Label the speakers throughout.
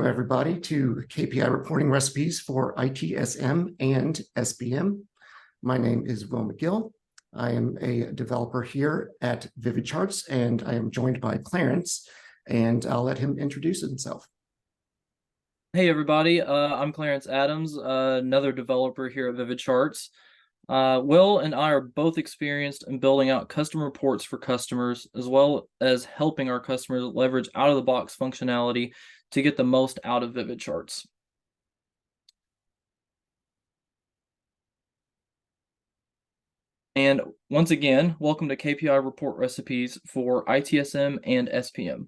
Speaker 1: Welcome, everybody, to KPI reporting recipes for ITSM and SPM. My name is Will McGill. I am a developer here at VividCharts, and I am joined by Clarence, and I'll let him introduce himself.
Speaker 2: Hey, everybody. I'm Clarence Adams, another developer here at VividCharts. Will and I are both experienced in building out custom reports for customers, as well as helping our customers leverage out-of-the-box functionality to get the most out of VividCharts. And once again, welcome to KPI report recipes for ITSM and SPM.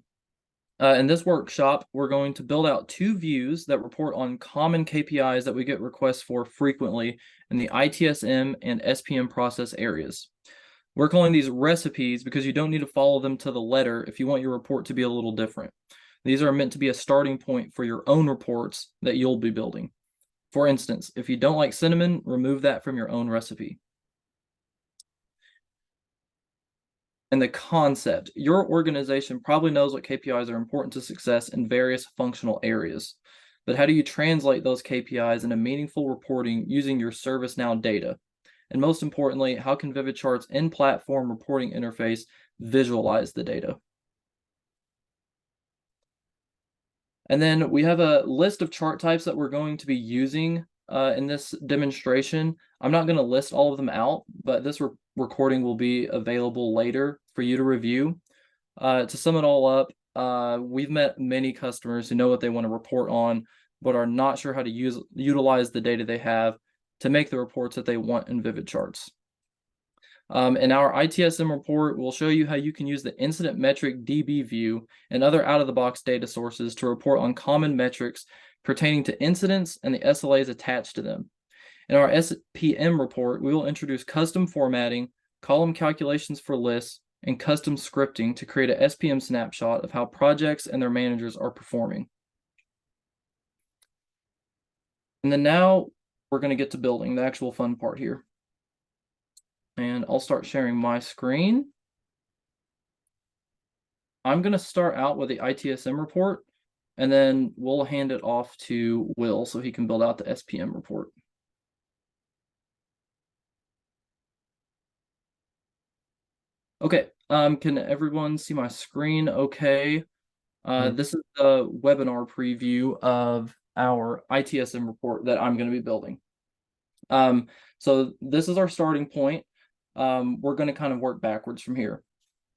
Speaker 2: In this workshop, we're going to build out two views that report on common KPIs that we get requests for frequently in the ITSM and SPM process areas. We're calling these recipes because you don't need to follow them to the letter if you want your report to be a little different. These are meant to be a starting point for your own reports that you'll be building. For instance, if you don't like cinnamon, remove that from your own recipe. And the concept, your organization probably knows what KPIs are important to success in various functional areas. But how do you translate those KPIs into meaningful reporting using your ServiceNow data? And most importantly, how can VividCharts' in-platform reporting interface visualize the data? And then we have a list of chart types that we're going to be using in this demonstration. I'm not going to list all of them out, but this recording will be available later for you to review. To sum it all up, we've met many customers who know what they want to report on, but are not sure how to utilize the data they have to make the reports that they want in VividCharts. In our ITSM report, we'll show you how you can use the incident metric DB view and other out-of-the-box data sources to report on common metrics pertaining to incidents and the SLAs attached to them. In our SPM report, we will introduce custom formatting, column calculations for lists, and custom scripting to create a SPM snapshot of how projects and their managers are performing. And then now we're going to get to building, the actual fun part here. And I'll start sharing my screen. I'm going to start out with the ITSM report, and then we'll hand it off to Will so he can build out the SPM report. Okay, can everyone see my screen okay? This is the webinar preview of our ITSM report that I'm going to be building. So this is our starting point. We're going to kind of work backwards from here.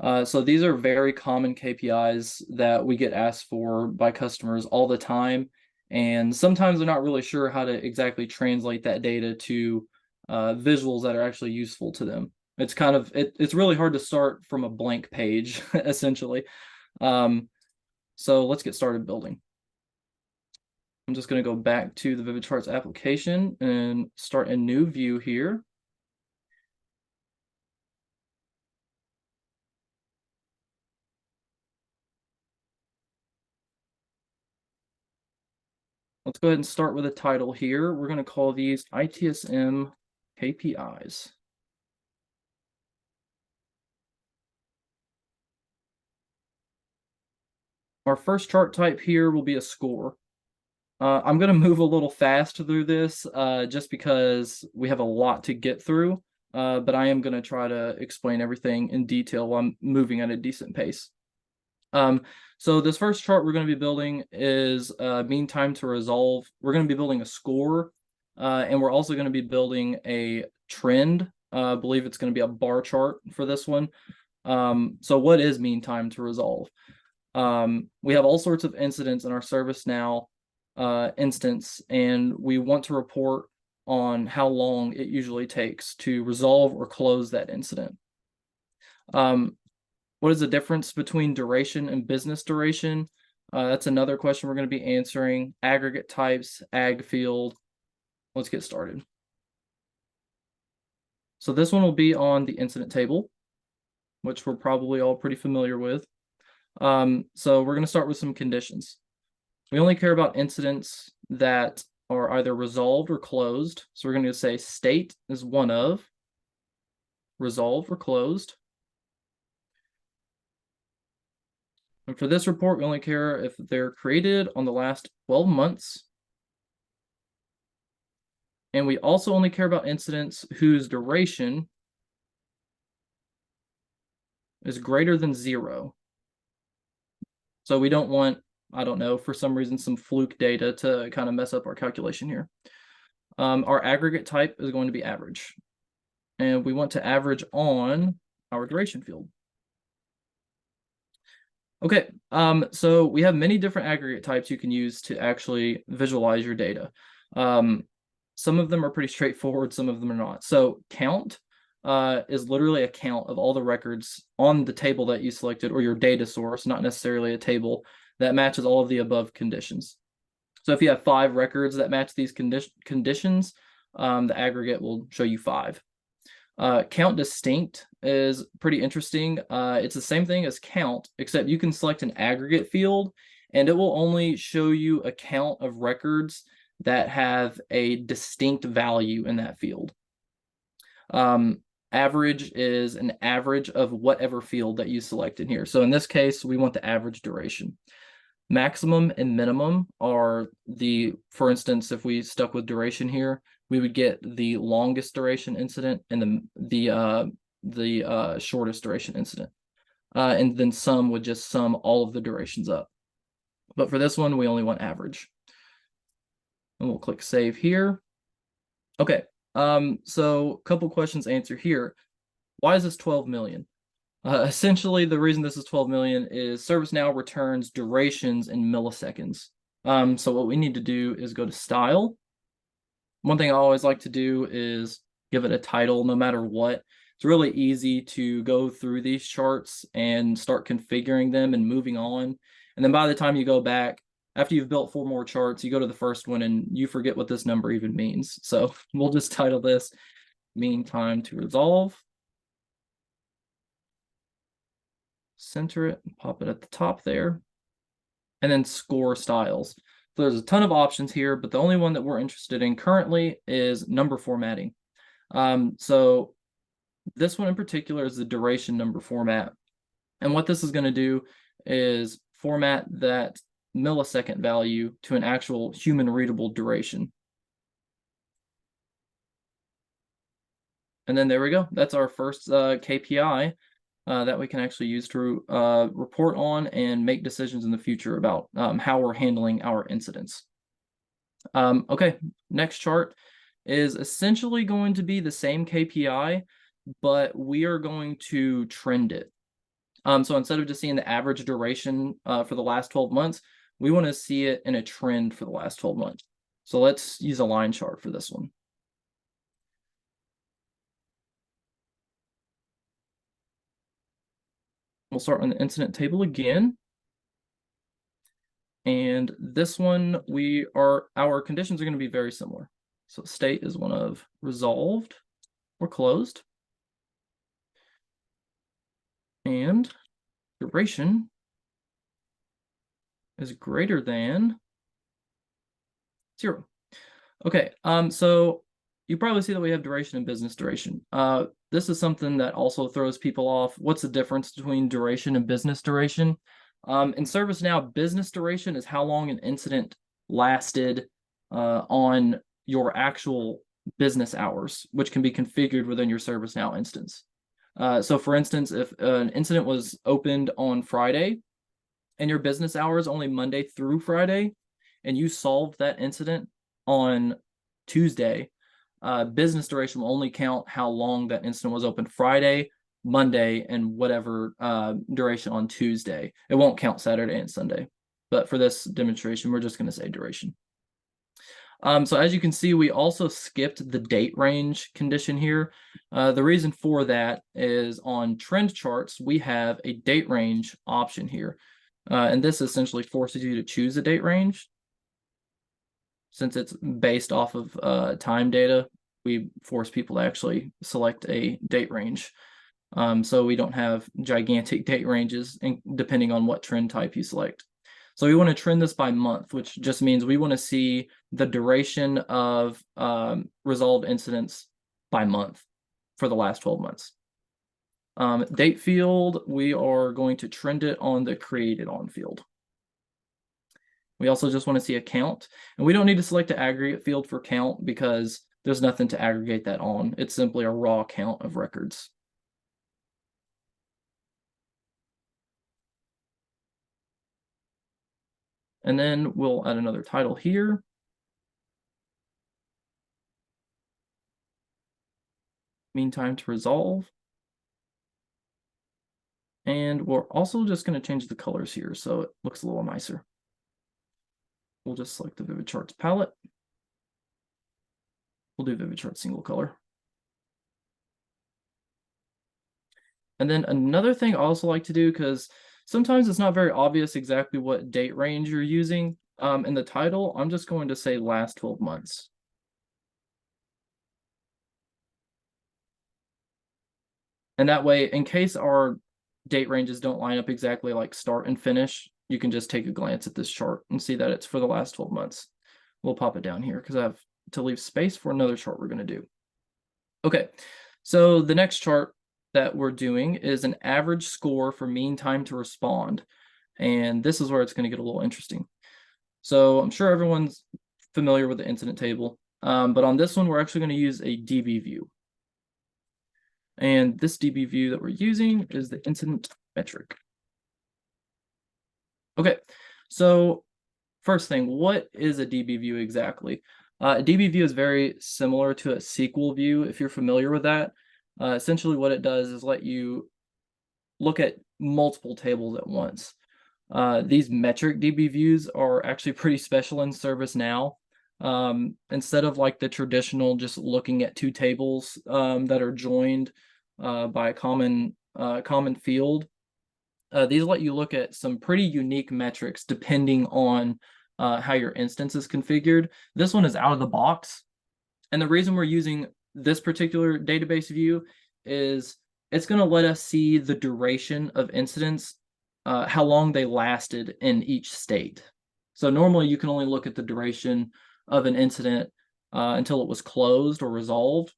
Speaker 2: So these are very common KPIs that we get asked for by customers all the time. And sometimes they're not really sure how to exactly translate that data to visuals that are actually useful to them. It's kind of, it's really hard to start from a blank page, essentially. So let's get started building. I'm just going to go back to the VividCharts application and start a new view here. Let's go ahead and start with a title here. We're going to call these ITSM KPIs. Our first chart type here will be a score. I'm going to move a little fast through this just because we have a lot to get through, but I am going to try to explain everything in detail while I'm moving at a decent pace. So this first chart we're going to be building is mean time to resolve. We're going to be building a score, and we're also going to be building a trend. I believe it's going to be a bar chart for this one. So what is mean time to resolve? We have all sorts of incidents in our ServiceNow instance, and we want to report on how long it usually takes to resolve or close that incident. What is the difference between duration and business duration? That's another question we're going to be answering. Aggregate types, ag field. Let's get started. So this one will be on the incident table, which we're probably all pretty familiar with. So we're going to start with some conditions. We only care about incidents that are either resolved or closed. So we're going to say state is one of, resolved or closed. And for this report, we only care if they're created on the last 12 months. And we also only care about incidents whose duration is greater than 0. So we don't want, I don't know, for some reason, some fluke data to kind of mess up our calculation here. Our aggregate type is going to be average. And we want to average on our duration field. Okay, so we have many different aggregate types you can use to actually visualize your data. Some of them are pretty straightforward, some of them are not. So count is literally a count of all the records on the table that you selected, or your data source, not necessarily a table, that matches all of the above conditions. So if you have 5 records that match these conditions, the aggregate will show you 5. Count distinct is pretty interesting. It's the same thing as count, except you can select an aggregate field, and it will only show you a count of records that have a distinct value in that field. Average is an average of whatever field that you select in here. So in this case, we want the average duration. Maximum and minimum are for instance, if we stuck with duration here, we would get the longest duration incident and the shortest duration incident. And then sum would just sum all of the durations up. But for this one, we only want average. And we'll click save here. Okay, so a couple questions answered here. Why is this 12 million? Essentially, the reason this is 12 million is ServiceNow returns durations in milliseconds. So what we need to do is go to Style. One thing I always like to do is give it a title no matter what. It's really easy to go through these charts and start configuring them and moving on. And then by the time you go back, after you've built 4 more charts, you go to the first one and you forget what this number even means. So we'll just title this mean time to resolve. Center it, pop it at the top there, and then score styles. So there's a ton of options here, but the only one that we're interested in currently is number formatting. So this one in particular is the duration number format. And what this is going to do is format that millisecond value to an actual human readable duration. And then there we go. That's our first KPI that we can actually use to report on and make decisions in the future about how we're handling our incidents. Okay, next chart is essentially going to be the same KPI, but we are going to trend it. So instead of just seeing the average duration for the last 12 months, we want to see it in a trend for the last 12 months. So let's use a line chart for this one. We'll start on the incident table again. And this one, our conditions are going to be very similar. So state is one of resolved or closed. And duration is greater than 0. Okay, so you probably see that we have duration and business duration. This is something that also throws people off. What's the difference between duration and business duration? In ServiceNow, business duration is how long an incident lasted on your actual business hours, which can be configured within your ServiceNow instance. So for instance, if an incident was opened on Friday and your business hours only Monday through Friday, and you solved that incident on Tuesday, business duration will only count how long that incident was open Friday, Monday, and whatever duration on Tuesday. It won't count Saturday and Sunday. But for this demonstration, we're just going to say duration. So as you can see, we also skipped the date range condition here. The reason for that is on trend charts, we have a date range option here. And this essentially forces you to choose a date range. Since it's based off of time data, we force people to actually select a date range. So we don't have gigantic date ranges depending on what trend type you select. So we want to trend this by month, which just means we want to see the duration of resolved incidents by month for the last 12 months. Date field, we are going to trend it on the created on field. We also just want to see a count, and we don't need to select the aggregate field for count because there's nothing to aggregate that on. It's simply a raw count of records. And then we'll add another title here. Mean time to resolve. And we're also just going to change the colors here so it looks a little nicer. We'll just select the VividCharts palette. We'll do VividCharts single color. And then another thing I also like to do, because sometimes it's not very obvious exactly what date range you're using in the title, I'm just going to say last 12 months. And that way, in case our date ranges don't line up exactly like start and finish, you can just take a glance at this chart and see that it's for the last 12 months. We'll pop it down here because I have to leave space for another chart we're going to do. Okay, so the next chart that we're doing is an average score for mean time to respond. And this is where it's going to get a little interesting. So I'm sure everyone's familiar with the incident table, but on this one, we're actually going to use a DB view. And this DB view that we're using is the incident metric. Okay, so first thing, what is a DB view exactly? A DB view is very similar to a SQL view, if you're familiar with that. Essentially what it does is let you look at multiple tables at once. These metric DB views are actually pretty special in ServiceNow. Instead of like the traditional just looking at two tables that are joined by a common field, these let you look at some pretty unique metrics depending on how your instance is configured. This one is out of the box. And the reason we're using this particular database view is it's going to let us see the duration of incidents, how long they lasted in each state. So normally you can only look at the duration of an incident until it was closed or resolved,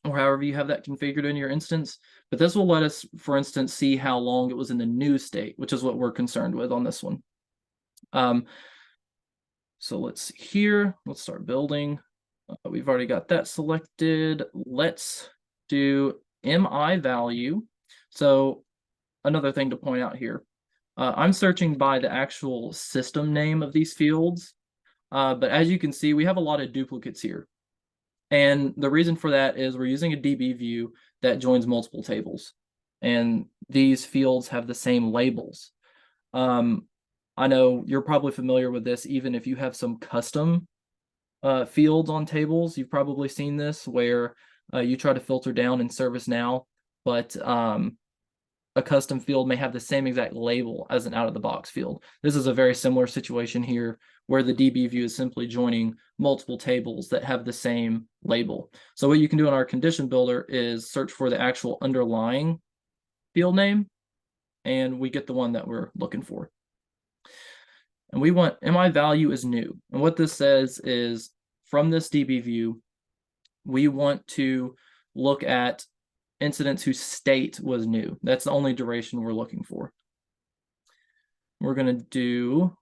Speaker 2: or however you have that configured in your instance. But this will let us, for instance, see how long it was in the new state, which is what we're concerned with on this one. So let's see here. Let's start building. We've already got that selected. Let's do MI value. So another thing to point out here, I'm searching by the actual system name of these fields. But as you can see, we have a lot of duplicates here. And the reason for that is we're using a DB view that joins multiple tables. And these fields have the same labels. I know you're probably familiar with this, even if you have some custom fields on tables. You've probably seen this where you try to filter down in ServiceNow, but a custom field may have the same exact label as an out-of-the-box field. This is a very similar situation here where the DB view is simply joining multiple tables that have the same label. So what you can do in our condition builder is search for the actual underlying field name, and we get the one that we're looking for. And we want MI value is new. And what this says is from this DB view, we want to look at incidents whose state was new. That's the only duration we're looking for. We're going to do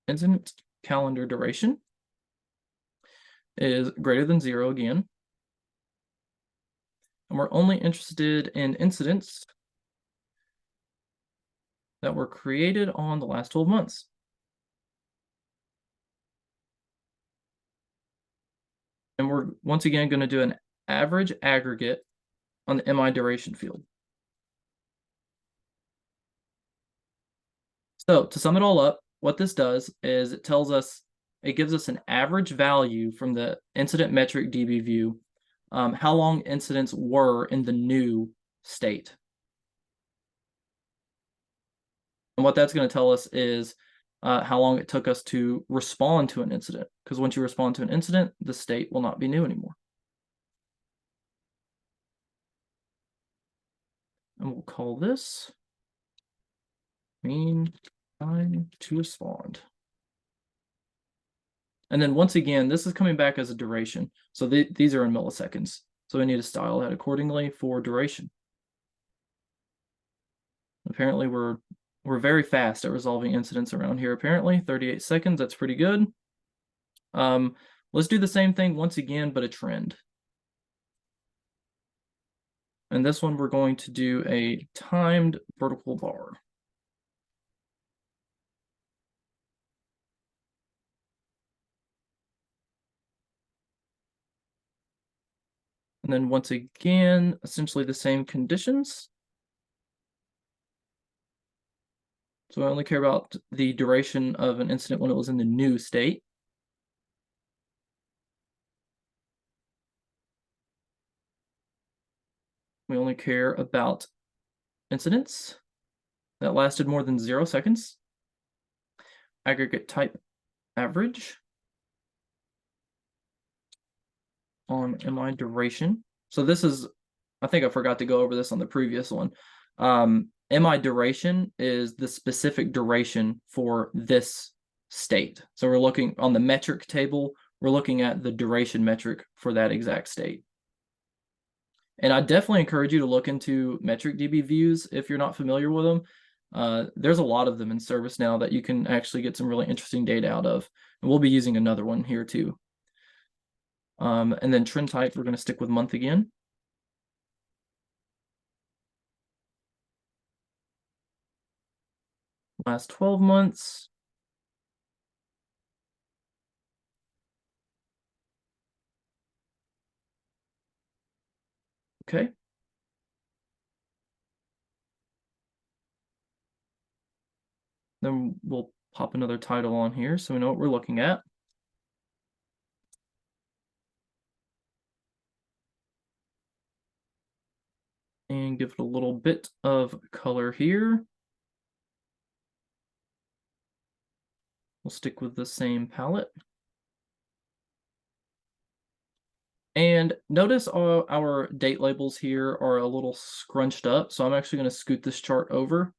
Speaker 2: incident calendar duration is greater than 0 again. And we're only interested in incidents that were created on the last 12 months. And we're once again going to do an average aggregate on the MI duration field. So to sum it all up, what this does is it gives us an average value from the incident metric DB view, how long incidents were in the new state. And what that's going to tell us is how long it took us to respond to an incident. Because once you respond to an incident, the state will not be new anymore. And we'll call this mean time to respond. And then once again, this is coming back as a duration. So these are in milliseconds. So we need to style that accordingly for duration. Apparently we're very fast at resolving incidents around here. Apparently 38 seconds, that's pretty good. Let's do the same thing once again, but a trend. And this one we're going to do a timed vertical bar. And then once again, essentially the same conditions. So I only care about the duration of an incident when it was in the new state. We only care about incidents that lasted more than 0 seconds. Aggregate type average on MI duration. So this is, I think I forgot to go over this on the previous one. MI duration is the specific duration for this state. So we're looking on the metric table, we're looking at the duration metric for that exact state. And I definitely encourage you to look into metric DB views if you're not familiar with them. There's a lot of them in ServiceNow that you can actually get some really interesting data out of. And we'll be using another one here too. And then trend type, we're going to stick with month again. Last 12 months. Okay. Then we'll pop another title on here so we know what we're looking at. And give it a little bit of color here. We'll stick with the same palette. And notice our date labels here are a little scrunched up. So I'm actually going to scoot this chart over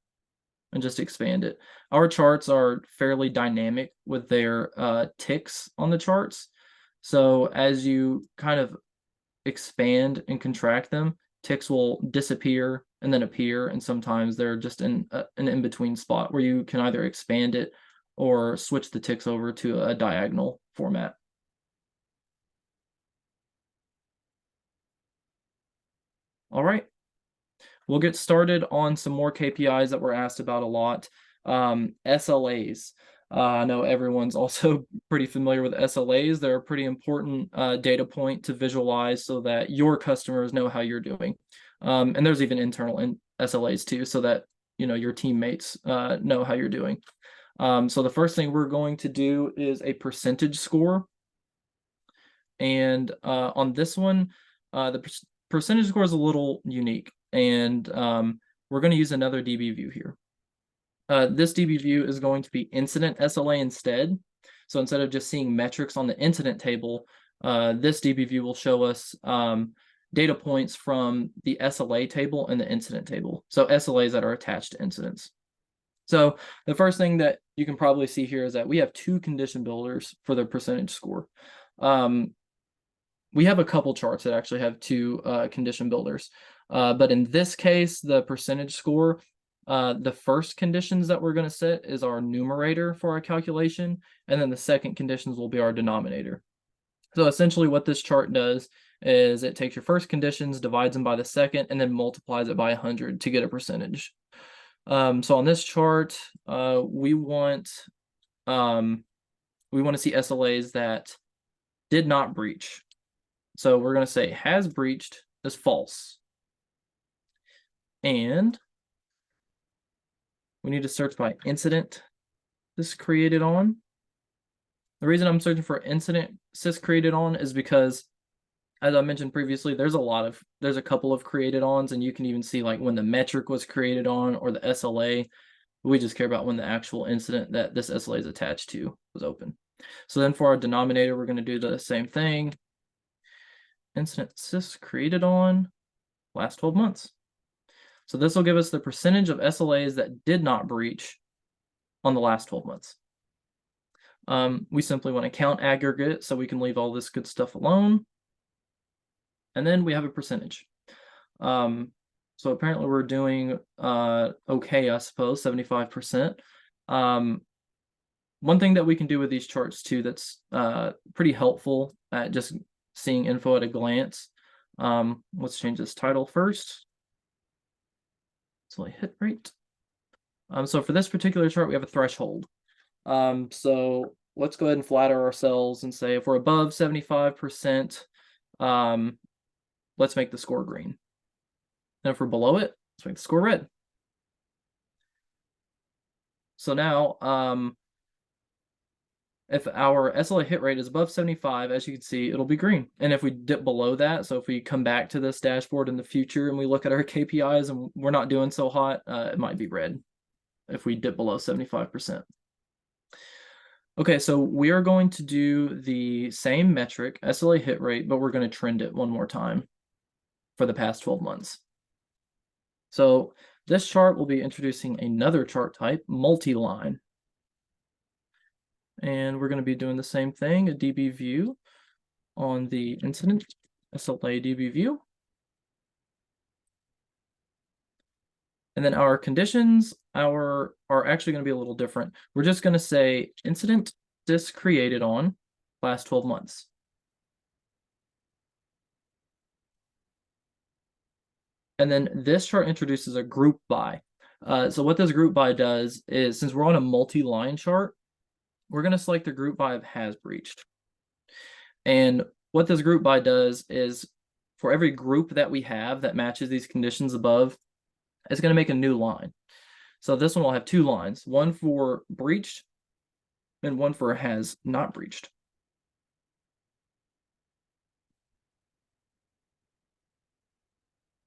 Speaker 2: and just expand it. Our charts are fairly dynamic with their ticks on the charts. So as you kind of expand and contract them, ticks will disappear and then appear. And sometimes they're just in an in-between spot where you can either expand it or switch the ticks over to a diagonal format. All right, we'll get started on some more KPIs that we're asked about a lot. SLAs. I know everyone's also pretty familiar with SLAs. They're a pretty important data point to visualize so that your customers know how you're doing. And there's even internal SLAs too, so that your teammates know how you're doing. So the first thing we're going to do is a percentage score. And on this one, the percentage score is a little unique, and we're going to use another DB view here. This DB view is going to be incident SLA instead. So instead of just seeing metrics on the incident table, this DB view will show us data points from the SLA table and the incident table. So SLAs that are attached to incidents. So the first thing that you can probably see here is that we have 2 condition builders for the percentage score. We have a couple charts that actually have 2 condition builders. But in this case, the percentage score, the first conditions that we're going to set is our numerator for our calculation, and then the second conditions will be our denominator. So essentially what this chart does is it takes your first conditions, divides them by the second, and then multiplies it by 100 to get a percentage. So on this chart, we want to see SLAs that did not breach. So we're going to say has breached is false. And we need to search by incident this created on. The reason I'm searching for incident sys created on is because, as I mentioned previously, there's a couple of created ons, and you can even see like when the metric was created on or the SLA. We just care about when the actual incident that this SLA is attached to was open. So then for our denominator, we're going to do the same thing. Incident sys created on last 12 months. So this will give us the percentage of SLAs that did not breach on the last 12 months. We simply want to count aggregate, so we can leave all this good stuff alone. And then we have a percentage. So apparently we're doing okay, I suppose, 75%. One thing that we can do with these charts too that's pretty helpful at just seeing info at a glance. Let's change this title first. So I hit rate. So for this particular chart, we have a threshold. So let's go ahead and flatter ourselves and say if we're above 75%, let's make the score green. And if we're below it, let's make the score red. So now, if our SLA hit rate is above 75, as you can see, it'll be green. And if we dip below that, so if we come back to this dashboard in the future and we look at our KPIs and we're not doing so hot, it might be red if we dip below 75%. Okay, so we are going to do the same metric, SLA hit rate, but we're going to trend it one more time for the past 12 months. So this chart will be introducing another chart type, multi-line. And we're going to be doing the same thing, a DB view on the incident, SLA DB view. And then our conditions are actually going to be a little different. We're just going to say incident this created on last 12 months. And then this chart introduces a group by. So what this group by does is, since we're on a multi-line chart, we're going to select the group by of has breached. And what this group by does is, for every group that we have that matches these conditions above, it's going to make a new line. So this one will have two lines, one for breached and one for has not breached.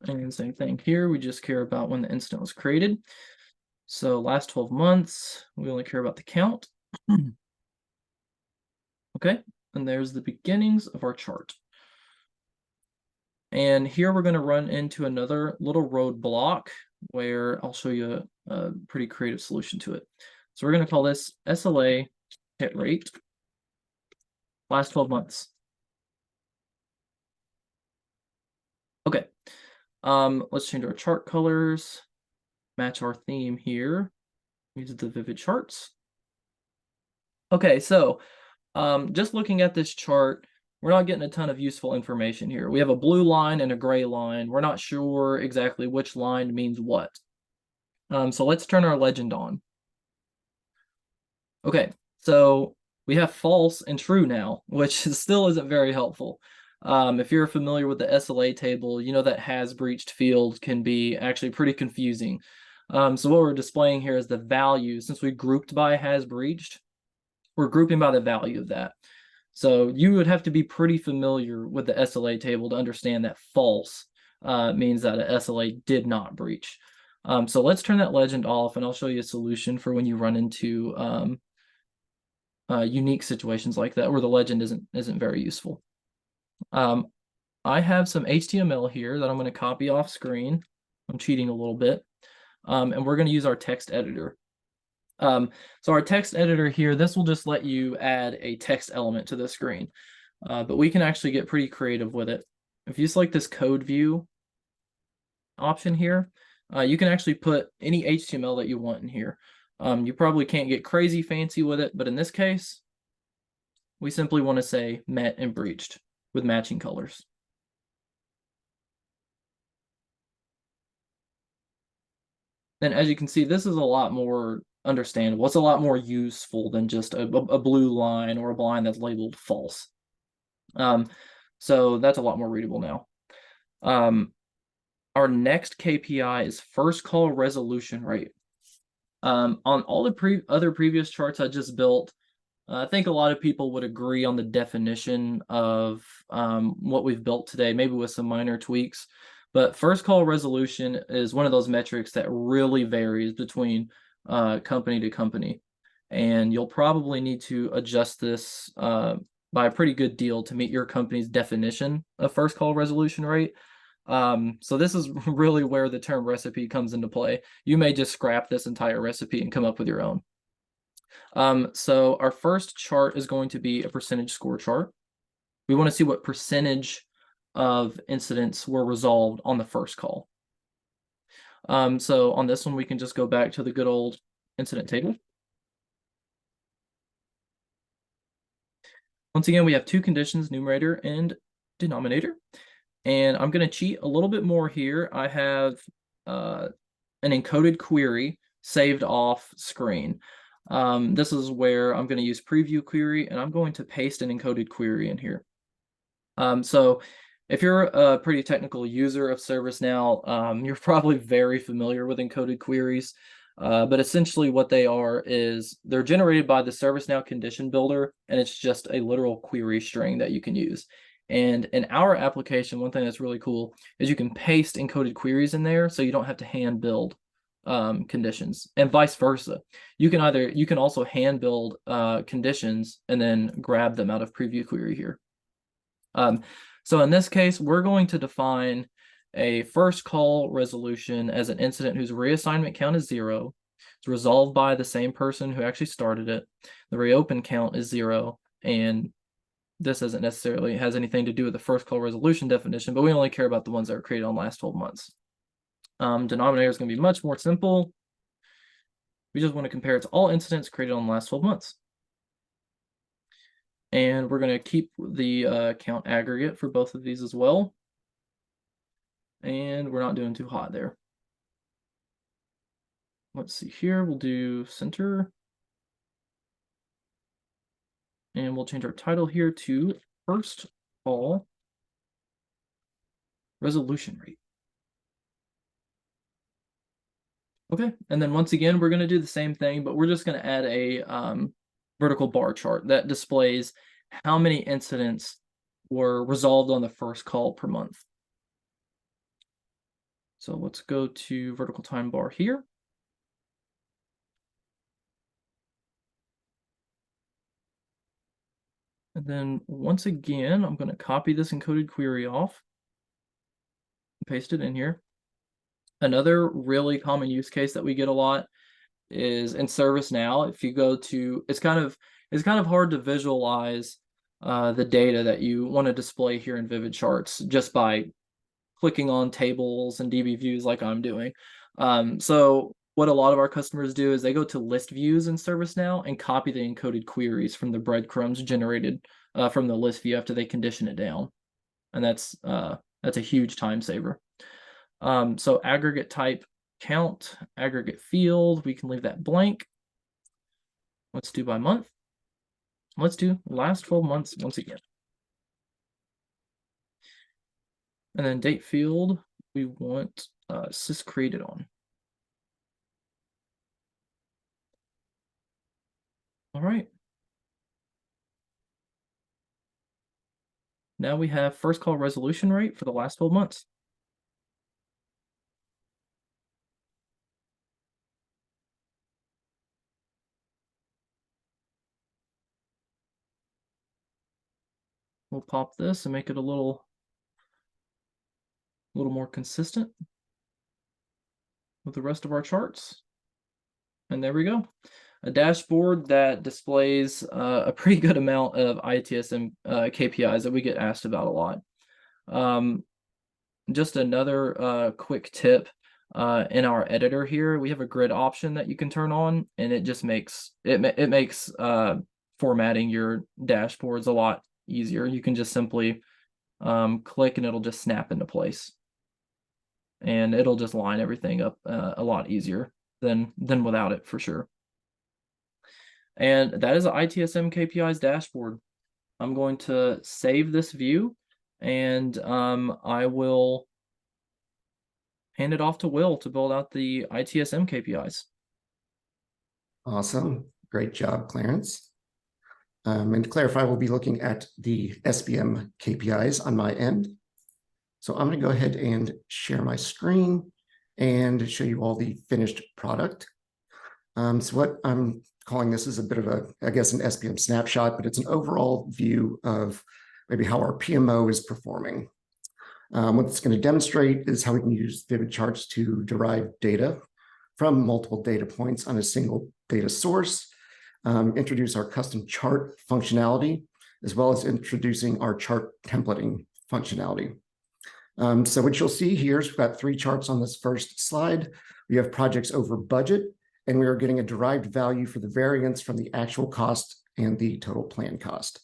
Speaker 2: And same thing here, we just care about when the incident was created. So last 12 months, we only care about the count. Okay, and there's the beginnings of our chart. And here we're going to run into another little roadblock where I'll show you a pretty creative solution to it. So we're going to call this SLA hit rate last 12 months. Okay, let's change our chart colors, match our theme here. Use the VividCharts. Okay, so just looking at this chart, we're not getting a ton of useful information here. We have a blue line and a gray line. We're not sure exactly which line means what. So let's turn our legend on. Okay, so we have false and true now, which still isn't very helpful. If you're familiar with the SLA table, you know that has breached field can be actually pretty confusing. So what we're displaying here is the value. Since we grouped by has breached, we're grouping by the value of that. So you would have to be pretty familiar with the SLA table to understand that false means that an SLA did not breach. So let's turn that legend off, and I'll show you a solution for when you run into unique situations like that where the legend isn't very useful. I have some HTML here that I'm going to copy off screen. I'm cheating a little bit. And we're going to use our text editor. So our text editor here, this will just let you add a text element to the screen. But we can actually get pretty creative with it. If you select this code view option here, you can actually put any HTML that you want in here. You probably can't get crazy fancy with it, but in this case, we simply want to say met and breached with matching colors. And as you can see, this is a lot more understandable. It's a lot more useful than just a blue line or a line that's labeled false. So that's a lot more readable now. Our next KPI is first call resolution rate. On all the other previous charts I just built, I think a lot of people would agree on the definition of what we've built today, maybe with some minor tweaks. But first call resolution is one of those metrics that really varies between company to company. And you'll probably need to adjust this by a pretty good deal to meet your company's definition of first call resolution rate. So this is really where the term recipe comes into play. You may just scrap this entire recipe and come up with your own. So our first chart is going to be a percentage score chart. We want to see what percentage of incidents were resolved on the first call. So on this one, we can just go back to the good old incident table. Once again, we have two conditions, numerator and denominator. And I'm going to cheat a little bit more here. I have an encoded query saved off screen. This is where I'm going to use preview query, and I'm going to paste an encoded query in here. So if you're a pretty technical user of ServiceNow, you're probably very familiar with encoded queries. But essentially what they are is they're generated by the ServiceNow condition builder, and it's just a literal query string that you can use. And in our application, one thing that's really cool is you can paste encoded queries in there, so you don't have to hand build conditions, and vice versa. You can also hand build conditions and then grab them out of preview query here. So in this case, we're going to define a first call resolution as an incident whose reassignment count is 0. It's resolved by the same person who actually started it. The reopen count is 0, and this doesn't necessarily has anything to do with the first call resolution definition, but we only care about the ones that were created on the last 12 months. Denominator is going to be much more simple. We just want to compare it to all incidents created on the last 12 months. And we're going to keep the count aggregate for both of these as well. And we're not doing too hot there. Let's see here. We'll do center. And we'll change our title here to first call resolution rate. Okay, and then once again, we're going to do the same thing, but we're just going to add a vertical bar chart that displays how many incidents were resolved on the first call per month. So let's go to vertical time bar here. And then once again, I'm going to copy this encoded query off and paste it in here. Another really common use case that we get a lot is in ServiceNow. If you go to, it's kind of hard to visualize the data that you want to display here in VividCharts just by clicking on tables and DB views like I'm doing. So what a lot of our customers do is they go to list views in ServiceNow and copy the encoded queries from the breadcrumbs generated from the list view after they condition it down, and that's a huge time saver. So aggregate type count, aggregate field, we can leave that blank. Let's do by month. Let's do last 12 months once again. And then date field, we want sys created on. All right. Now we have first call resolution rate for the last 12 months. We'll pop this and make it a little more consistent with the rest of our charts. And there we go. A dashboard that displays a pretty good amount of ITSM KPIs that we get asked about a lot. Just another quick tip, in our editor here, we have a grid option that you can turn on, and it just makes formatting your dashboards a lot easier. You can just simply click and it'll just snap into place, and it'll just line everything up a lot easier than without it, for sure. And that is an ITSM KPIs dashboard. I'm going to save this view, and I will hand it off to Will to build out the ITSM KPIs.
Speaker 1: Awesome. Great job, Clarence. And to clarify, we'll be looking at the SPM KPIs on my end. So I'm going to go ahead and share my screen and show you all the finished product. So what I'm calling this is a bit of a, I guess, an SPM snapshot, but it's an overall view of maybe how our PMO is performing. What it's going to demonstrate is how we can use VividCharts to derive data from multiple data points on a single data source, introduce our custom chart functionality, as well as introducing our chart templating functionality. So what you'll see here is we've got 3 charts on this first slide. We have projects over budget, and we are getting a derived value for the variance from the actual cost and the total plan cost.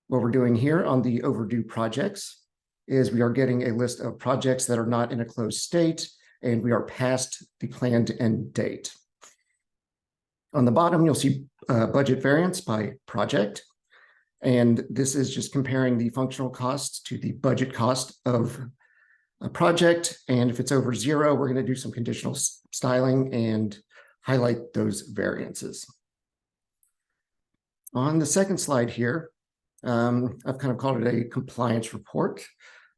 Speaker 1: What we're doing here on the overdue projects is we are getting a list of projects that are not in a closed state, and we are past the planned end date. On the bottom, you'll see budget variance by project. And this is just comparing the functional cost to the budget cost of a project. And if it's over 0, we're going to do some conditional styling and highlight those variances. On the second slide here, I've kind of called it a compliance report,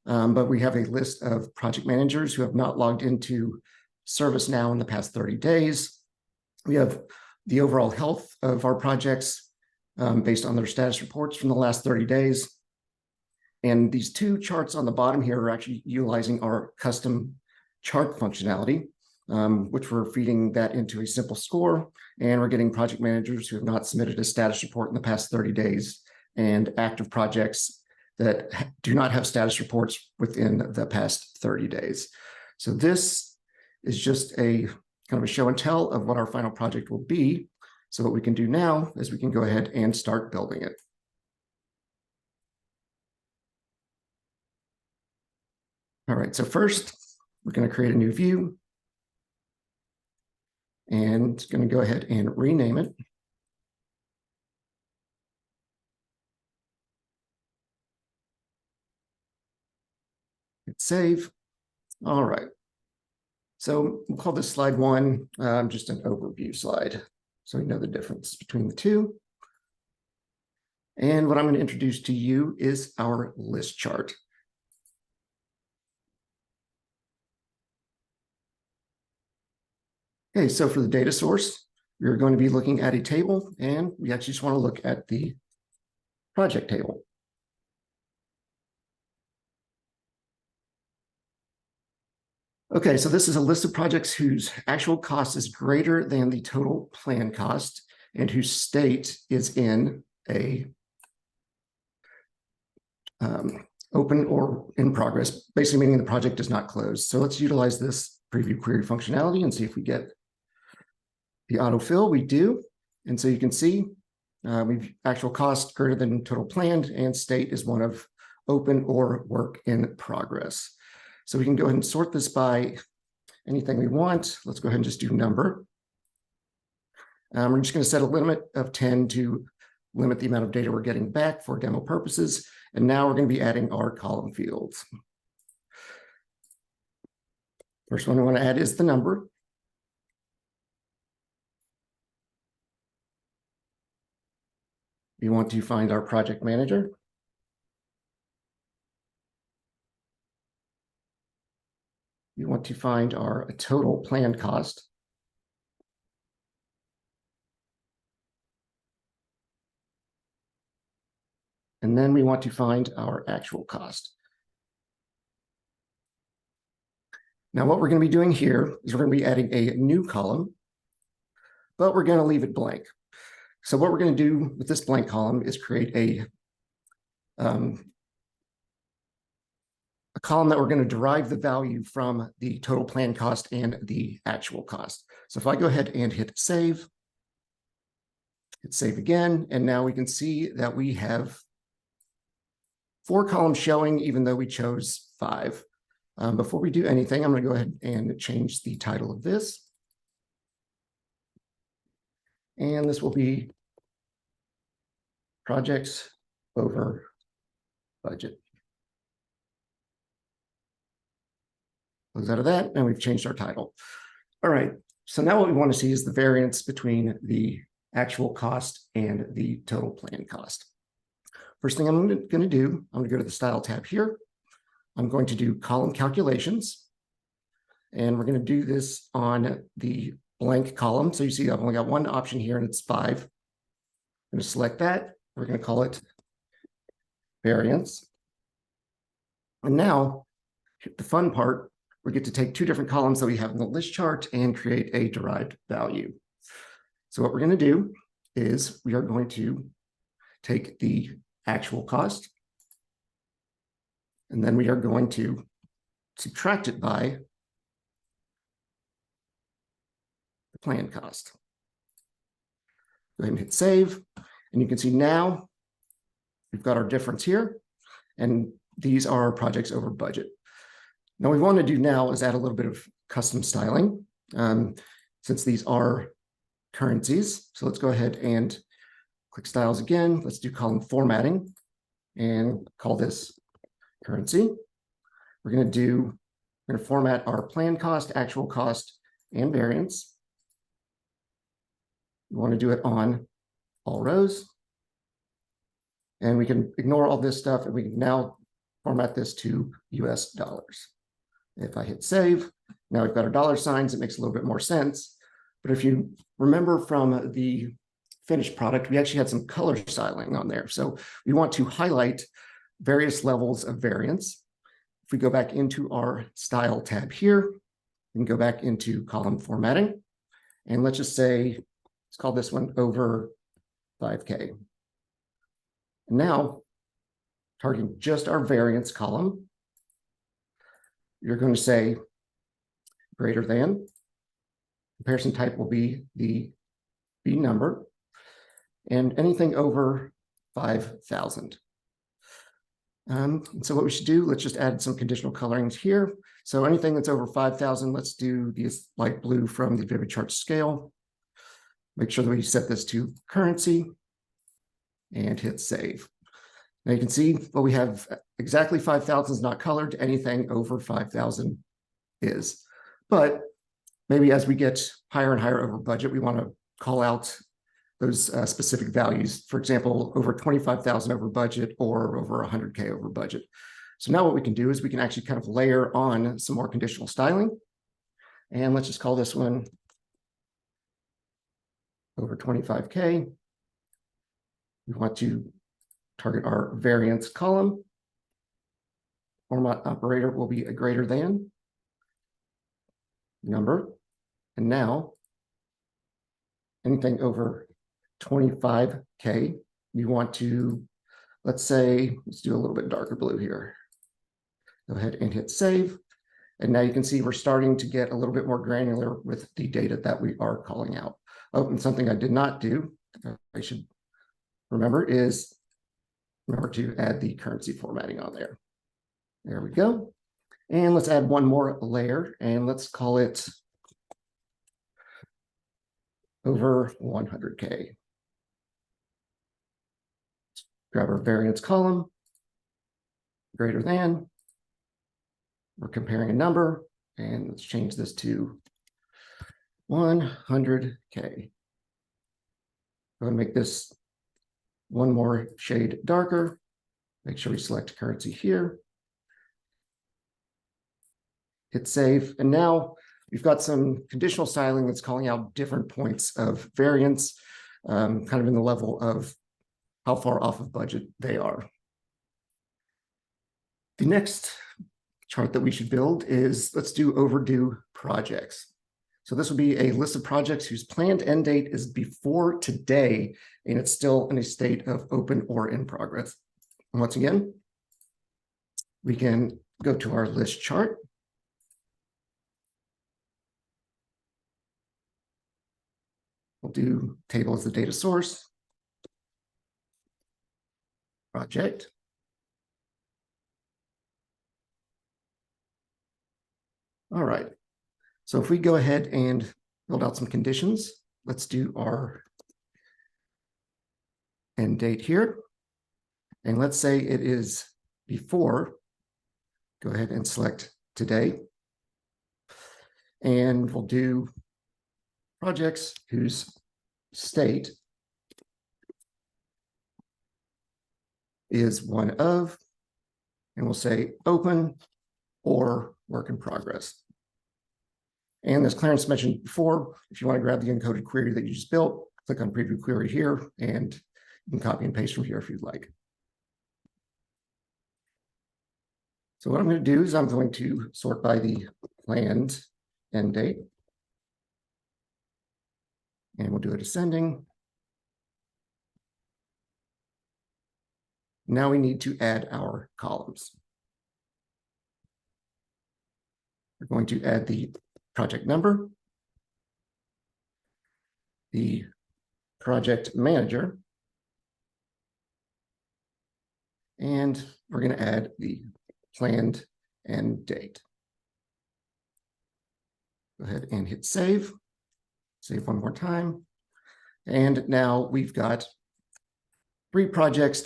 Speaker 1: but we have a list of project managers who have not logged into ServiceNow in the past 30 days. We have the overall health of our projects based on their status reports from the last 30 days. And these 2 charts on the bottom here are actually utilizing our custom chart functionality, which we're feeding that into a simple score. And we're getting project managers who have not submitted a status report in the past 30 days and active projects that do not have status reports within the past 30 days. So this is just a kind of a show and tell of what our final project will be. So what we can do now is we can go ahead and start building it. All right, so first we're going to create a new view and going to go ahead and rename it. Hit save. All right. So we'll call this slide 1 just an overview slide, so we know the difference between the 2. And what I'm going to introduce to you is our list chart. Okay, so for the data source, we're going to be looking at a table, and we actually just want to look at the project table. Okay, so this is a list of projects whose actual cost is greater than the total plan cost and whose state is in a open or in progress, basically meaning the project is not closed. So let's utilize this preview query functionality and see if we get the autofill. We do. And so you can see we've actual cost greater than total planned, and state is one of open or work in progress. So we can go ahead and sort this by anything we want. Let's go ahead and just do number. We're just going to set a limit of 10 to limit the amount of data we're getting back for demo purposes. And now we're going to be adding our column fields. First one we want to add is the number. We want to find our project manager. We want to find our total planned cost. And then we want to find our actual cost. Now, what we're going to be doing here is we're going to be adding a new column, but we're going to leave it blank. So what we're going to do with this blank column is create a column that we're going to derive the value from the total plan cost and the actual cost. So if I go ahead and hit save again, and now we can see that we have 4 columns showing, even though we chose 5. Before we do anything, I'm going to go ahead and change the title of this. And this will be Projects Over Budget. Close out of that, and we've changed our title. All right, so now what we want to see is the variance between the actual cost and the total plan cost. First thing I'm going to do, I'm going to go to the Style tab here. I'm going to do column calculations, and we're going to do this on the blank column. So you see I've only got one option here, and it's 5. I'm going to select that. We're going to call it variance. And now the fun part, we get to take 2 different columns that we have in the list chart and create a derived value. So what we're going to do is we are going to take the actual cost, and then we are going to subtract it by the plan cost. Go ahead and hit save. And you can see now we've got our difference here. And these are our projects over budget. Now, what we want to do now is add a little bit of custom styling, since these are currencies. So let's go ahead and click styles again. Let's do column formatting and call this currency. We're going to format our plan cost, actual cost, and variance. We want to do it on all rows. And we can ignore all this stuff, and we can now format this to US dollars. If I hit save, now we've got our dollar signs. It makes a little bit more sense. But if you remember from the finished product, we actually had some color styling on there. So we want to highlight various levels of variance. If we go back into our style tab here, we can go back into column formatting. And let's just say, let's call this one over 5K. Now, targeting just our variance column, you're going to say greater than. Comparison type will be the B number, and anything over 5,000. So what we should do, let's just add some conditional colorings here. So anything that's over 5,000, let's do this light blue from the VividCharts scale. Make sure that we set this to currency and hit save. Now you can see what we have exactly 5,000 is not colored. Anything over 5,000 is. But maybe as we get higher and higher over budget, we want to call out those specific values. For example, over 25,000 over budget or over 100K over budget. So now what we can do is we can actually kind of layer on some more conditional styling. And let's just call this one over 25K. We want to target our variance column. Format operator will be a greater than number. And now anything over 25K, you want to, let's say, let's do a little bit darker blue here. Go ahead and hit save. And now you can see we're starting to get a little bit more granular with the data that we are calling out. Oh, and something I did not do, I should remember to add the currency formatting on there. There we go. And let's add one more layer, and let's call it over 100K. Grab our variance column, greater than. We're comparing a number, and let's change this to 100K. Go ahead and make this one more shade darker. Make sure we select currency here. Hit save. And now we've got some conditional styling that's calling out different points of variance, kind of in the level of how far off of budget they are. The next chart that we should build is, let's do overdue projects. So this will be a list of projects whose planned end date is before today, and it's still in a state of open or in progress. And once again, we can go to our list chart. We'll do table as the data source, project. All right. So if we go ahead and build out some conditions, let's do our end date here. And let's say it is before. Go ahead and select today. And we'll do projects whose state is one of, and we'll say open or work in progress. And as Clarence mentioned before, if you want to grab the encoded query that you just built, click on preview query here, and you can copy and paste from here if you'd like. So what I'm going to do is I'm going to sort by the planned end date. And we'll do it ascending. Now we need to add our columns. We're going to add the project number, the project manager, and we're going to add the planned end date. Go ahead and hit save. Save one more time. And now we've got 3 projects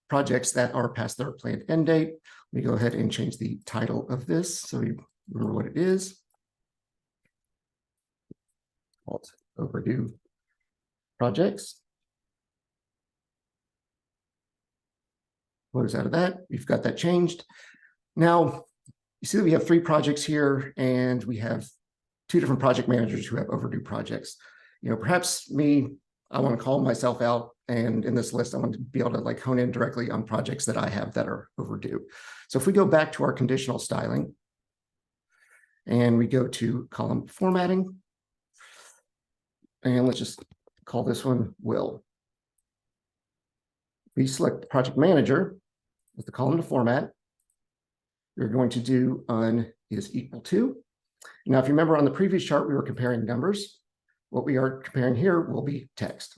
Speaker 1: that are past their planned end date. Let me go ahead and change the title of this so you remember what it is. Called Overdue Projects. Close out of that. We've got that changed. Now, you see that we have 3 projects here, and we have 2 different project managers who have overdue projects. You know, perhaps I want to call myself out, and in this list, I want to be able to like hone in directly on projects that I have that are overdue. So if we go back to our conditional styling, and we go to column formatting, and let's just call this one Will. We select the project manager with the column to format. We're going to do on is equal to. Now, if you remember on the previous chart, we were comparing numbers. What we are comparing here will be text.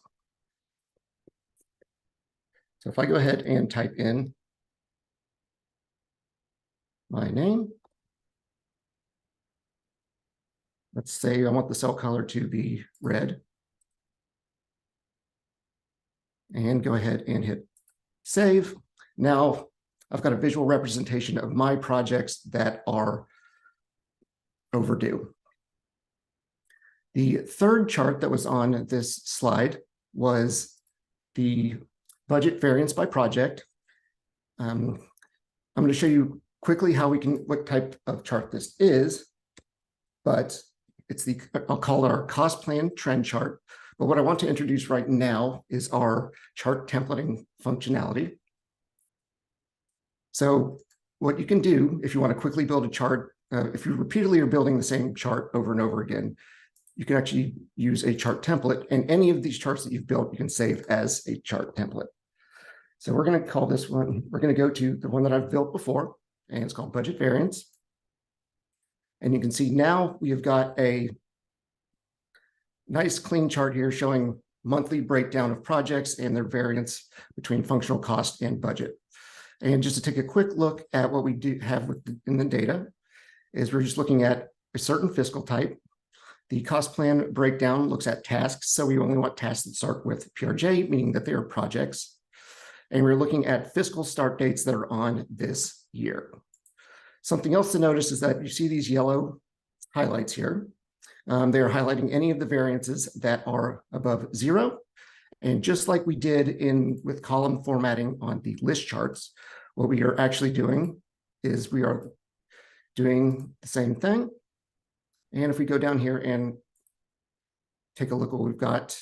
Speaker 1: So if I go ahead and type in my name, let's say I want the cell color to be red, and go ahead and hit save. Now I've got a visual representation of my projects that are overdue. The third chart that was on this slide was the budget variance by project. I'm going to show you quickly what type of chart this is, but I'll call it our cost plan trend chart. But what I want to introduce right now is our chart templating functionality. So what you can do if you want to quickly build a chart, if you repeatedly are building the same chart over and over again, you can actually use a chart template, and any of these charts that you've built, you can save as a chart template. So we're going to call this one, we're going to go to the one that I've built before, and it's called budget variance. And you can see now we have got a nice clean chart here showing monthly breakdown of projects and their variance between functional cost and budget. And just to take a quick look at what we do have in the data is we're just looking at a certain fiscal type. The cost plan breakdown looks at tasks. So we only want tasks that start with PRJ, meaning that they are projects. And we're looking at fiscal start dates that are on this year. Something else to notice is that you see these yellow highlights here. They are highlighting any of the variances that are above 0. And just like we did with column formatting on the list charts, what we are actually doing is we are doing the same thing. And if we go down here and take a look at what we've got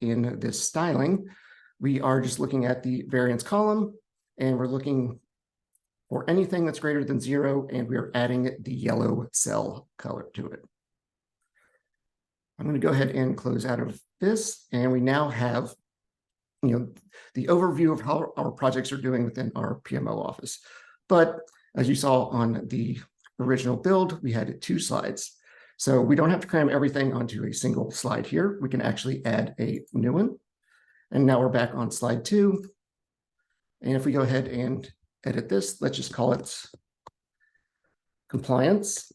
Speaker 1: in this styling, we are just looking at the variance column, and we're looking for anything that's greater than 0, and we are adding the yellow cell color to it. I'm going to go ahead and close out of this, and we now have, the overview of how our projects are doing within our PMO office. But as you saw on the original build, we had 2 slides. So we don't have to cram everything onto a single slide here. We can actually add a new one. And now we're back on slide 2. And if we go ahead and edit this, let's just call it compliance.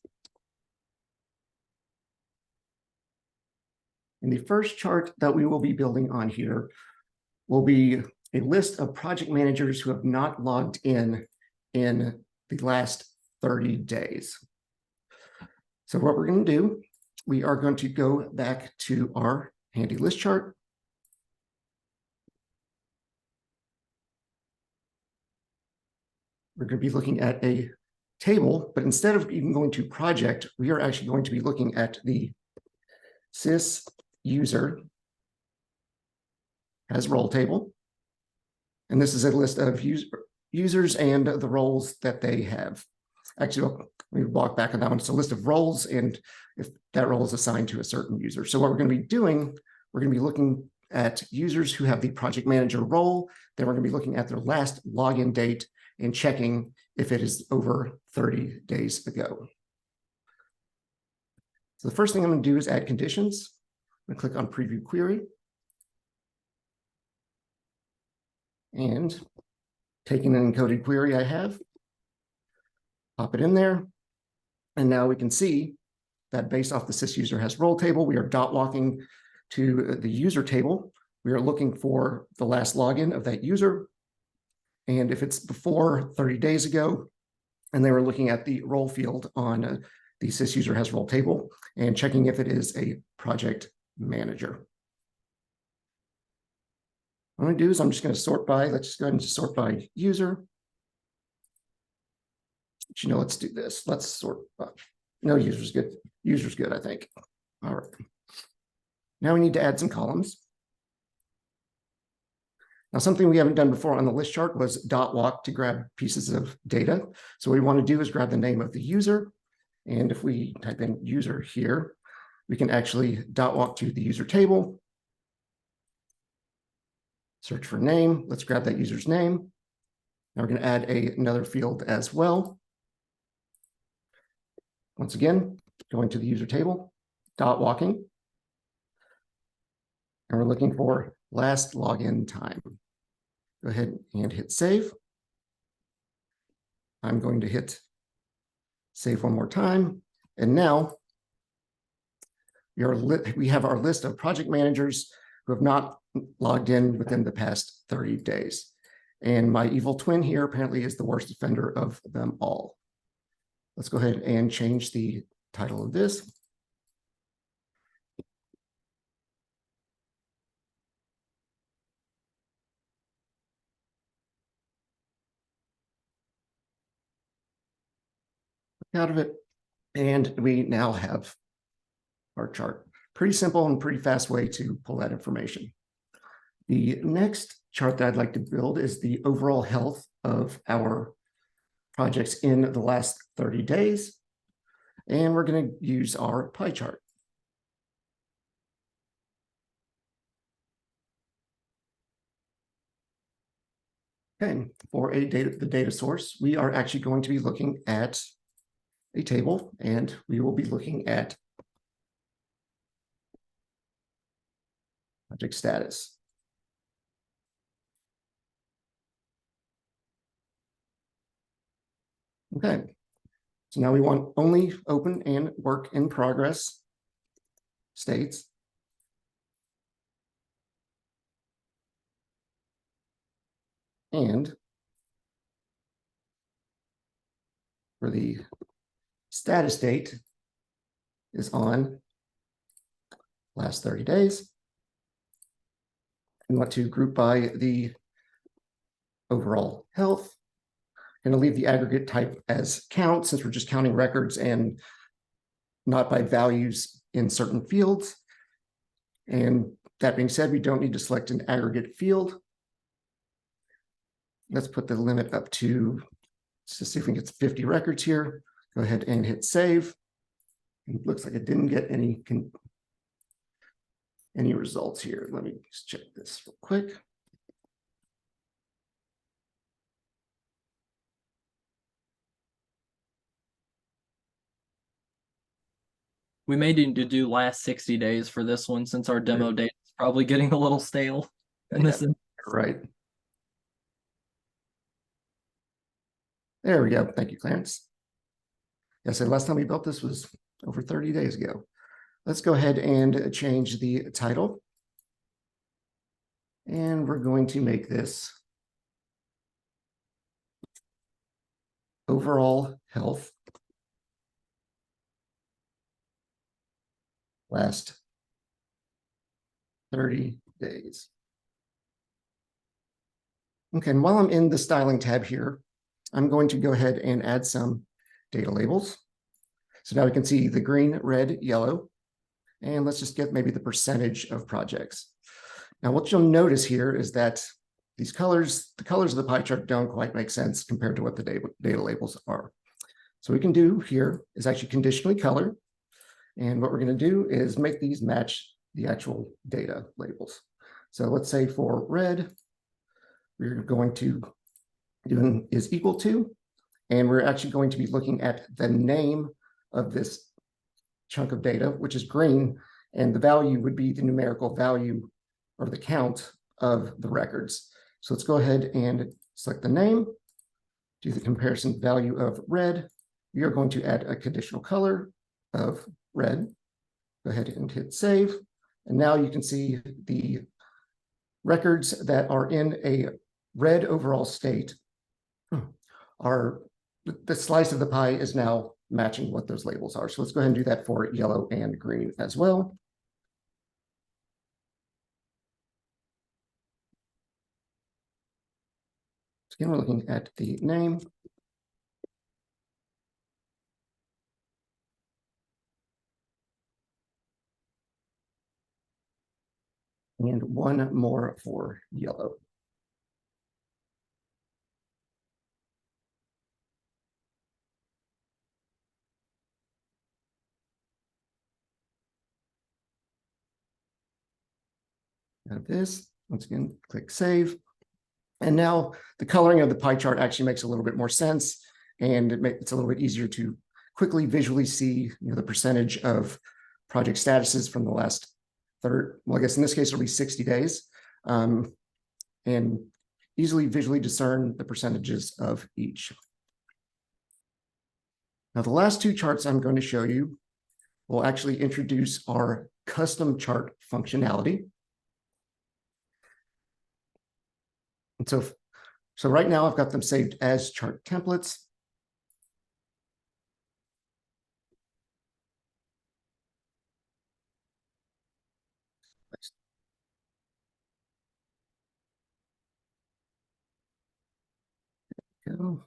Speaker 1: And the first chart that we will be building on here will be a list of project managers who have not logged in the last 30 days. So what we're going to do, we are going to go back to our handy list chart. We're going to be looking at a table, but instead of even going to project, we are actually going to be looking at the sys user has role table. And this is a list of users and the roles that they have. Actually, let me walk back on that one. It's a list of roles, and if that role is assigned to a certain user. So what we're going to be doing, we're going to be looking at users who have the project manager role. Then we're going to be looking at their last login date and checking if it is over 30 days ago. So the first thing I'm going to do is add conditions. I'm going to click on Preview Query. And taking an encoded query I have, pop it in there. And now we can see that based off the sysuser has role table, we are dot walking to the user table. We are looking for the last login of that user. And if it's before 30 days ago, and they were looking at the role field on the sysuser has role table and checking if it is a project manager. What I'm going to do is I'm just going to sort by, let's just go ahead and just sort by user. But, you know, let's do this. Let's sort by, no, user's good. User's good, I think. All right. Now we need to add some columns. Now, something we haven't done before on the list chart was dot walk to grab pieces of data. So what we want to do is grab the name of the user. And if we type in user here, we can actually dot walk to the user table. Search for name. Let's grab that user's name. Now we're going to add another field as well. Once again, going to the user table, dot walking. And we're looking for last login time. Go ahead and hit save. I'm going to hit save one more time. And now we have our list of project managers who have not logged in within the past 30 days. And my evil twin here apparently is the worst offender of them all. Let's go ahead and change the title of this. Out of it. And we now have our chart. Pretty simple and pretty fast way to pull that information. The next chart that I'd like to build is the overall health of our projects in the last 30 days. And we're going to use our pie chart. Okay, for the data source, we are actually going to be looking at a table, and we will be looking at project status. Okay, so now we want only open and work in progress states. And for the status date is on last 30 days. We want to group by the overall health. I'm going to leave the aggregate type as count since we're just counting records and not by values in certain fields. And that being said, we don't need to select an aggregate field. Let's put the limit up to, let's see if we can get 50 records here. Go ahead and hit save. It looks like it didn't get any results here. Let me just check this real quick.
Speaker 2: We may need to do last 60 days for this one since our demo data is probably getting a little stale.
Speaker 1: Right. There we go. Thank you, Clarence. Yes, the last time we built this was over 30 days ago. Let's go ahead and change the title. And we're going to make this overall health last 30 days. Okay, and while I'm in the styling tab here, I'm going to go ahead and add some data labels. So now we can see the green, red, yellow, and let's just get maybe the percentage of projects. Now, what you'll notice here is that these colors, the colors of the pie chart don't quite make sense compared to what the data labels are. So what we can do here is actually conditionally color. And what we're going to do is make these match the actual data labels. So let's say for red, we're going to do is equal to, and we're actually going to be looking at the name of this chunk of data, which is green, and the value would be the numerical value or the count of the records. So let's go ahead and select the name, do the comparison value of red. We are going to add a conditional color of red. Go ahead and hit save. And now you can see the records that are in a red overall state are, the slice of the pie is now matching what those labels are. So let's go ahead and do that for yellow and green as well. Again, we're looking at the name. And one more for yellow. Have this, once again, click save. And now the coloring of the pie chart actually makes a little bit more sense, and it's a little bit easier to quickly visually see, the percentage of project statuses from the last third. Well, I guess in this case it'll be 60 days, and easily visually discern the percentages of each. Now, the last two charts I'm going to show you will actually introduce our custom chart functionality. And so right now I've got them saved as chart templates. Go.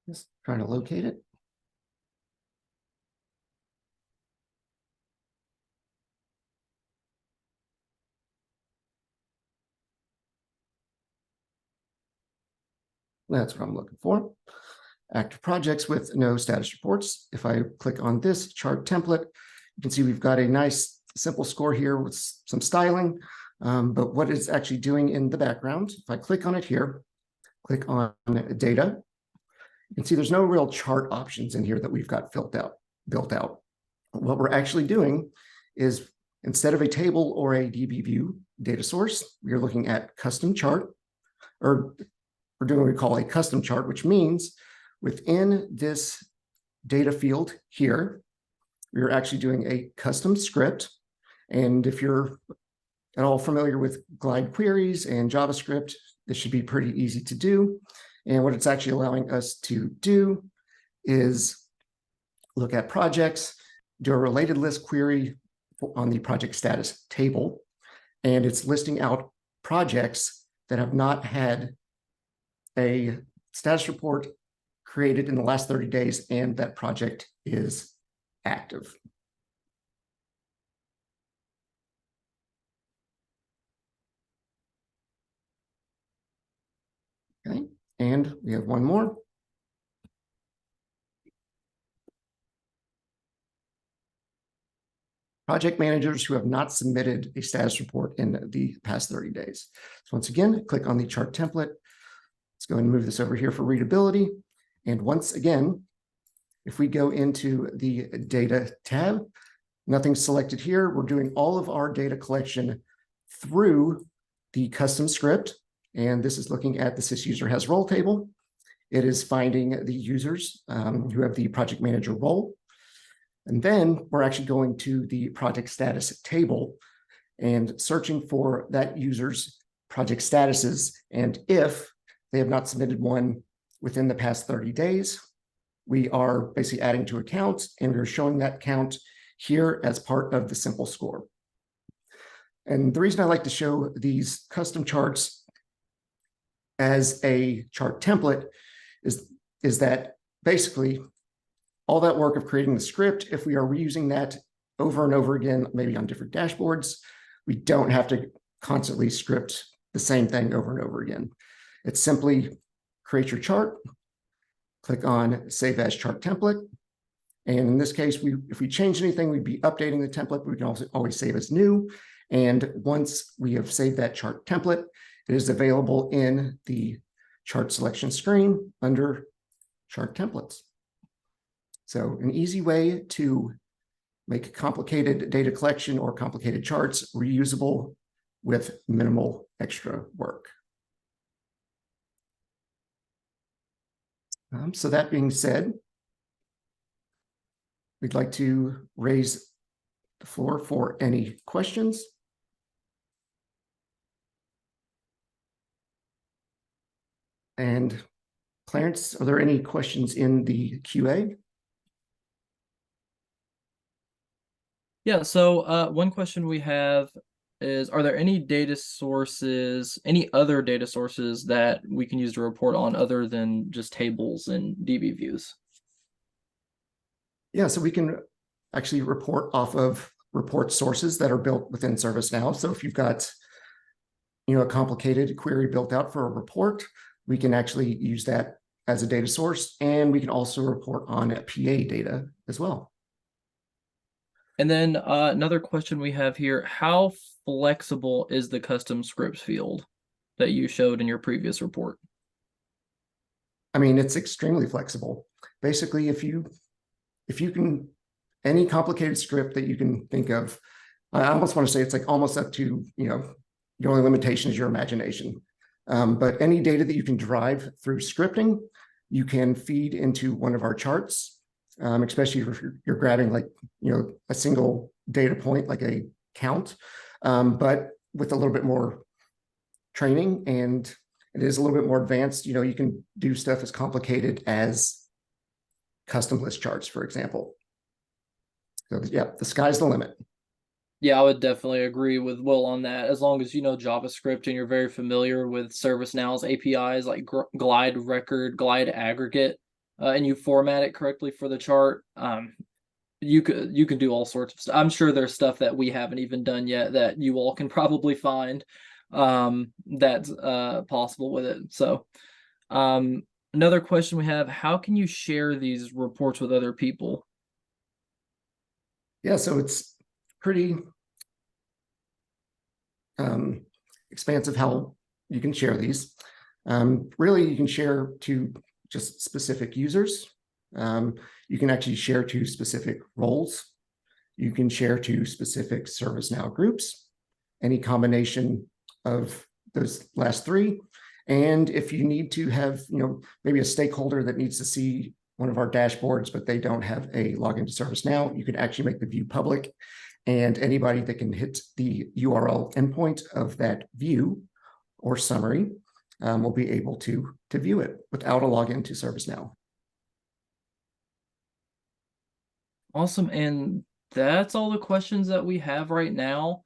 Speaker 1: Just trying to locate it. That's what I'm looking for. Active projects with no status reports. If I click on this chart template, you can see we've got a nice simple score here with some styling. But what it's actually doing in the background, if I click on it here, click on data, you can see there's no real chart options in here that we've got built out. What we're actually doing is, instead of a table or a DB view data source, we are looking at custom chart, or we're doing what we call a custom chart, which means within this data field here, we're actually doing a custom script. And if you're at all familiar with glide queries and JavaScript, this should be pretty easy to do. And what it's actually allowing us to do is look at projects, do a related list query on the project status table, and it's listing out projects that have not had a status report created in the last 30 days, and that project is active. Okay, and we have one more. Project managers who have not submitted a status report in the past 30 days. So once again, click on the chart template. Let's go ahead and move this over here for readability. And once again, if we go into the data tab, nothing's selected here. We're doing all of our data collection through the custom script. And this is looking at the sysuser has role table. It is finding the users who have the project manager role. And then we're actually going to the project status table and searching for that user's project statuses. And if they have not submitted one within the past 30 days, we are basically adding to a count, and we're showing that count here as part of the simple score. And the reason I like to show these custom charts as a chart template is that basically all that work of creating the script, if we are reusing that over and over again, maybe on different dashboards, we don't have to constantly script the same thing over and over again. It's simply create your chart, click on Save as Chart Template, And in this case, if we change anything, we'd be updating the template, but we can also always save as new. And once we have saved that chart template, it is available in the chart selection screen under chart templates. So an easy way to make complicated data collection or complicated charts reusable with minimal extra work. So that being said, we'd like to raise the floor for any questions. And Clarence, are there any questions in the QA?
Speaker 2: Yeah, so one question we have is, are there any data sources, any other data sources that we can use to report on other than just tables and DB views?
Speaker 1: Yeah, so we can actually report off of report sources that are built within ServiceNow. So if you've got, a complicated query built out for a report, we can actually use that as a data source, and we can also report on PA data as well.
Speaker 2: And then another question we have here, how flexible is the custom scripts field that you showed in your previous report?
Speaker 1: I mean, it's extremely flexible. Basically, if you can, any complicated script that you can think of, I almost want to say it's like almost up to, your only limitation is your imagination. But any data that you can derive through scripting, you can feed into one of our charts, especially if you're grabbing like, a single data point, like a count, but with a little bit more training, and it is a little bit more advanced. You can do stuff as complicated as custom list charts, for example. So yeah, the sky's the limit.
Speaker 2: Yeah, I would definitely agree with Will on that. As long as you know JavaScript and you're very familiar with ServiceNow's APIs like glide record, glide aggregate, and you format it correctly for the chart, you can do all sorts of stuff. I'm sure there's stuff that we haven't even done yet that you all can probably find that's possible with it. So another question we have, how can you share these reports with other people?
Speaker 1: Yeah, so it's pretty expansive how you can share these. Really, you can share to just specific users. You can actually share to specific roles. You can share to specific ServiceNow groups, any combination of those last three. And if you need to have, maybe a stakeholder that needs to see one of our dashboards, but they don't have a login to ServiceNow, you can actually make the view public, and anybody that can hit the URL endpoint of that view or summary will be able to view it without a login to ServiceNow.
Speaker 2: Awesome. And that's all the questions that we have right now.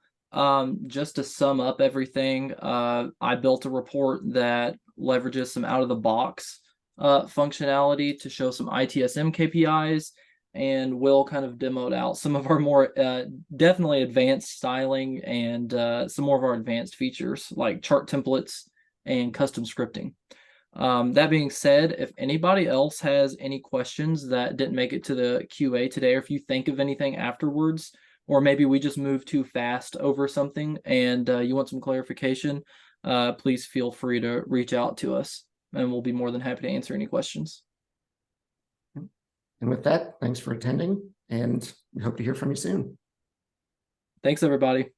Speaker 2: Just to sum up everything, I built a report that leverages some out-of-the-box functionality to show some ITSM KPIs, and Will kind of demoed out some of our more definitely advanced styling and some more of our advanced features like chart templates and custom scripting. That being said, if anybody else has any questions that didn't make it to the QA today, or if you think of anything afterwards, or maybe we just moved too fast over something and you want some clarification, please feel free to reach out to us, and we'll be more than happy to answer any questions.
Speaker 1: And with that, thanks for attending, and we hope to hear from you soon.
Speaker 2: Thanks, everybody.